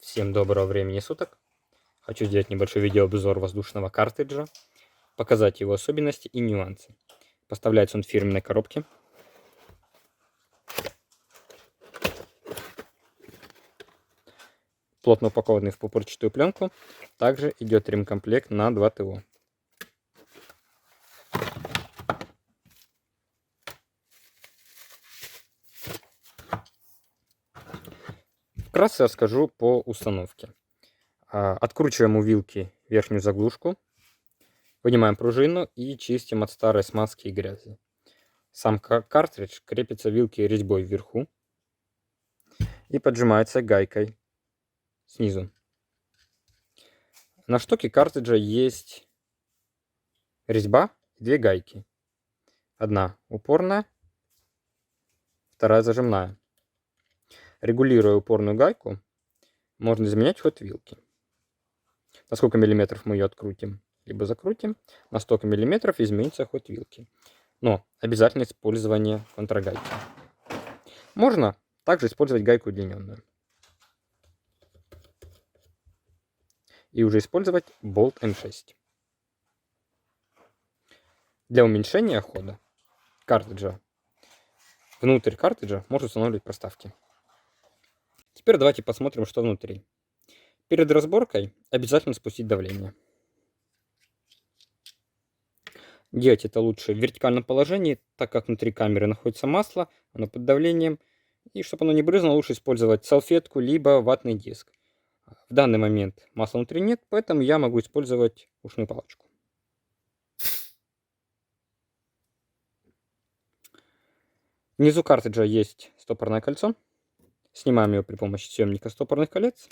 Всем доброго времени суток. Хочу сделать небольшой видеообзор воздушного картриджа, показать его особенности и нюансы. Поставляется он в фирменной коробке. Плотно упакованный в пупырчатую пленку. Также идет ремкомплект на 2 ТО. Вкратце расскажу по установке. Откручиваем у вилки верхнюю заглушку, вынимаем пружину и чистим от старой смазки и грязи. Сам картридж крепится вилке резьбой вверху и поджимается гайкой снизу. На штоке картриджа есть резьба и 2 гайки. Одна упорная, вторая зажимная. Регулируя упорную гайку, можно изменять ход вилки. На сколько миллиметров мы ее открутим, либо закрутим, на столько миллиметров изменится ход вилки. Но обязательно использование контргайки. Можно также использовать гайку удлиненную. И уже использовать болт М6. Для уменьшения хода картриджа внутрь картриджа можно устанавливать проставки. Теперь давайте посмотрим, что внутри. Перед разборкой обязательно спустить давление. Делать это лучше в вертикальном положении, так как внутри камеры находится масло, оно под давлением. И чтобы оно не брызнуло, лучше использовать салфетку, либо ватный диск. В данный момент масла внутри нет, поэтому я могу использовать ушную палочку. Внизу картриджа есть стопорное кольцо. Снимаем его при помощи съемника стопорных колец.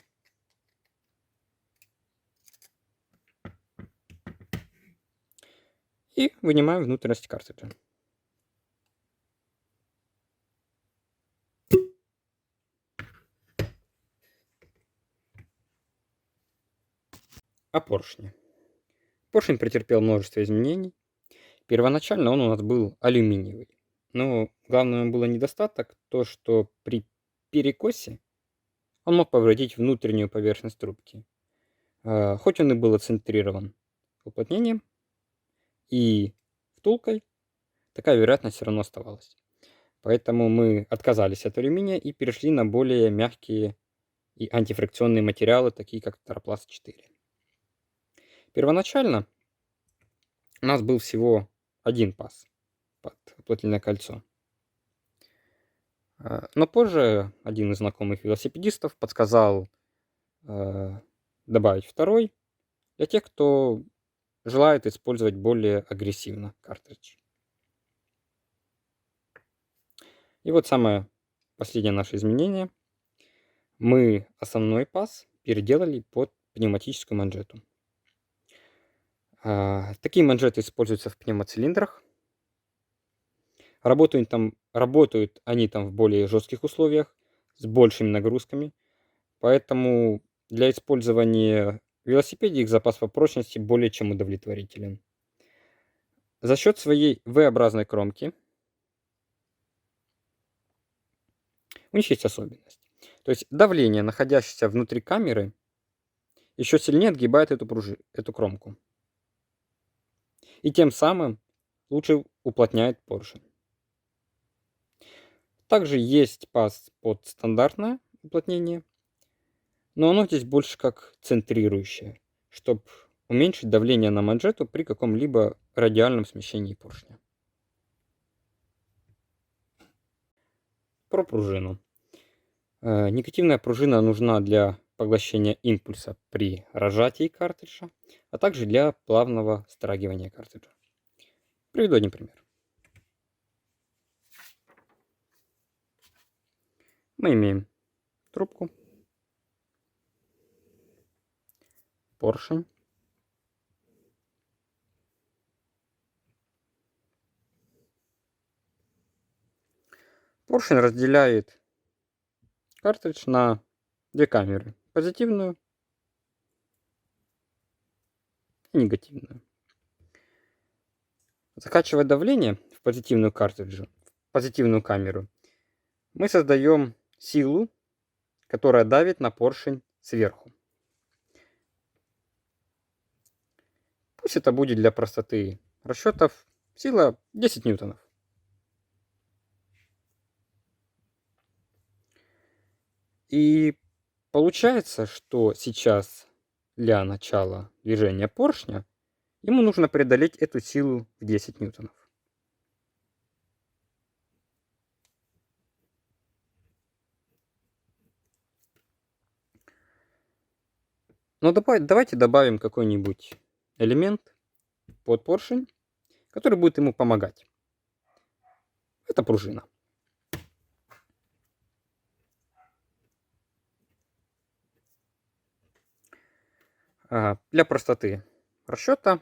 И вынимаем внутренность картриджа. О поршне. Поршень претерпел множество изменений. Первоначально он у нас был алюминиевый. Но главное было недостаток, то что при перекосе он мог повредить внутреннюю поверхность трубки. Хоть он и был оцентрирован уплотнением и втулкой, такая вероятность все равно оставалась. Поэтому мы отказались от алюминия и перешли на более мягкие и антифрикционные материалы, такие как Taraplast 4. Первоначально у нас был всего один паз под уплотнительное кольцо. Но позже один из знакомых велосипедистов подсказал добавить второй для тех, кто желает использовать более агрессивно картридж. И вот самое последнее наше изменение. Мы основной паз переделали под пневматическую манжету. Такие манжеты используются в пневмоцилиндрах. Работают они там в более жестких условиях, с большими нагрузками. Поэтому для использования в велосипеде их запас по прочности более чем удовлетворителен. За счет своей V-образной кромки у них есть особенность. То есть давление, находящееся внутри камеры, еще сильнее отгибает эту кромку. И тем самым лучше уплотняет поршень. Также есть паз под стандартное уплотнение, но оно здесь больше как центрирующее, чтобы уменьшить давление на манжету при каком-либо радиальном смещении поршня. Про пружину. Негативная пружина нужна для поглощения импульса при разжатии картриджа, а также для плавного страгивания картриджа. Приведу один пример. Мы имеем трубку, поршень, поршень разделяет картридж на 2 камеры, позитивную и негативную. Закачивая давление в позитивную картриджу, в позитивную камеру, мы создаем силу, которая давит на поршень сверху. Пусть это будет для простоты расчетов сила 10 ньютонов. И получается, что сейчас для начала движения поршня ему нужно преодолеть эту силу в 10 ньютонов. Но давайте добавим какой-нибудь элемент под поршень, который будет ему помогать. Это пружина. Для простоты расчета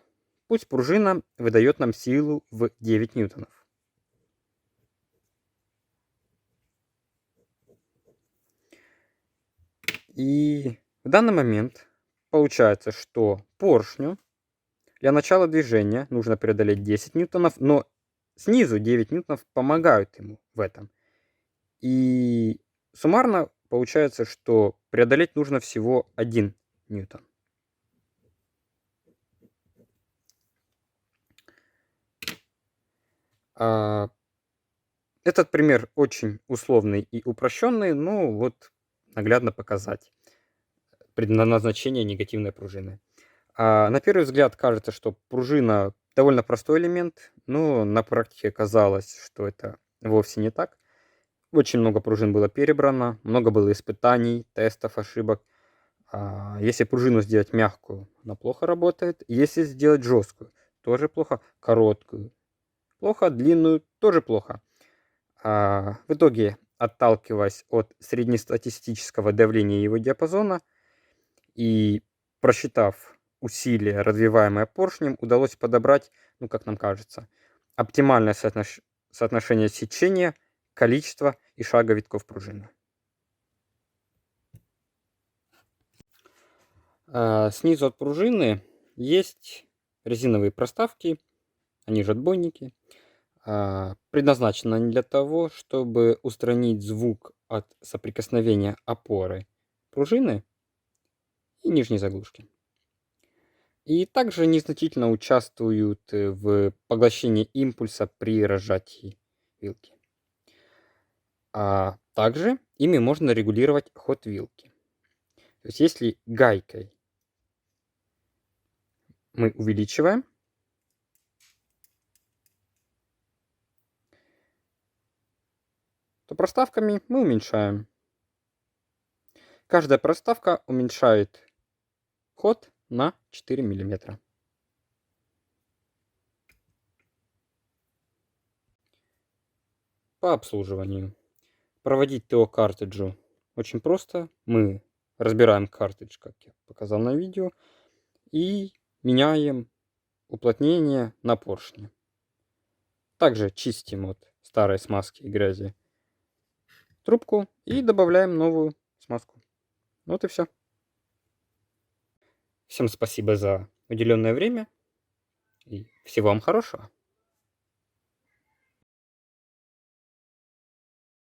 пусть пружина выдает нам силу в 9 ньютонов. И в данный момент получается, что поршню для начала движения нужно преодолеть 10 ньютонов, но снизу 9 ньютонов помогают ему в этом. И суммарно получается, что преодолеть нужно всего 1 ньютон. Этот пример очень условный и упрощенный, но вот наглядно показать предназначение негативной пружины. На первый взгляд кажется, что пружина довольно простой элемент, но на практике оказалось, что это вовсе не так. Очень много пружин было перебрано, много было испытаний, тестов, ошибок. Если пружину сделать мягкую, она плохо работает. Если сделать жесткую, тоже плохо. Короткую плохо, длинную тоже плохо. В итоге, отталкиваясь от среднестатистического давления его диапазона и просчитав усилия, развиваемые поршнем, удалось подобрать, ну, как нам кажется, оптимальное соотношение сечения, количества и шага витков пружины. Снизу от пружины есть резиновые проставки, они же отбойники. Предназначены они для того, чтобы устранить звук от соприкосновения опоры пружины и нижней заглушки. И также незначительно участвуют в поглощении импульса при разжатии вилки. Также ими можно регулировать ход вилки. То есть если гайкой мы увеличиваем, то проставками мы уменьшаем. Каждая проставка уменьшает ход на 4 мм. По обслуживанию. Проводить ТО картриджу очень просто. Мы разбираем картридж, как я показал на видео, и меняем уплотнение на поршне. Также чистим от старой смазки и грязи трубку и добавляем новую смазку. Вот и все. Всем спасибо за уделенное время и всего вам хорошего.